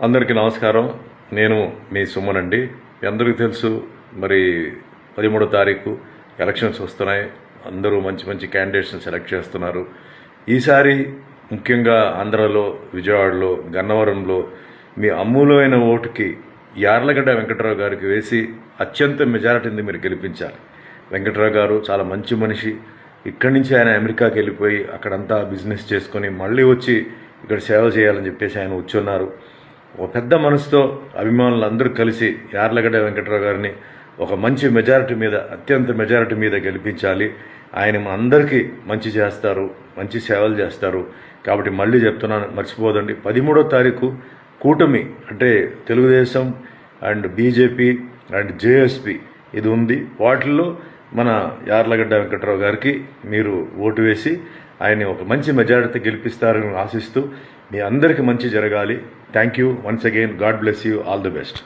అందరికీ నమస్కారం. నేను మీ సుమన్ అండి. మీ అందరికీ తెలుసు, మరి 13వ తారీఖు ఎలక్షన్స్ వస్తున్నాయి. అందరూ మంచి మంచి క్యాండిడేట్స్ని సెలెక్ట్ చేస్తున్నారు. ఈసారి ముఖ్యంగా ఆంధ్రాలో, విజయవాడలో, గన్నవరంలో మీ అమూల్యమైన ఓటుకి యార్లగడ్డ వెంకట్రావు గారికి వేసి అత్యంత మెజారిటీని మీరు గెలిపించాలి. వెంకట్రావు గారు చాలా మంచి మనిషి. ఇక్కడి నుంచి ఆయన అమెరికాకి వెళ్ళిపోయి అక్కడంతా బిజినెస్ చేసుకొని మళ్ళీ వచ్చి ఇక్కడ సేవ చేయాలని చెప్పేసి ఆయన వచ్చున్నారు. ఒక పెద్ద మనసుతో అభిమానులు అందరూ కలిసి యార్లగడ్డ వెంకట్రావు గారిని ఒక మంచి మెజారిటీ మీద, అత్యంత మెజారిటీ మీద గెలిపించాలి. ఆయన మన అందరికీ మంచి చేస్తారు, మంచి సేవలు చేస్తారు. కాబట్టి మళ్ళీ చెప్తున్నాను, మర్చిపోదండి. 13వ తారీఖు కూటమి అంటే Telugu Desam and BJP and JSP ఇది ఉంది. వాటిల్లో మన యార్లగడ్డ వెంకట్రావు గారికి మీరు ఓటు వేసి ఆయన్ని ఒక మంచి మెజారిటీ గెలిపిస్తారని ఆశిస్తూ మీ అందరికీ మంచి జరగాలి. Thank you once again. God bless you. All the best.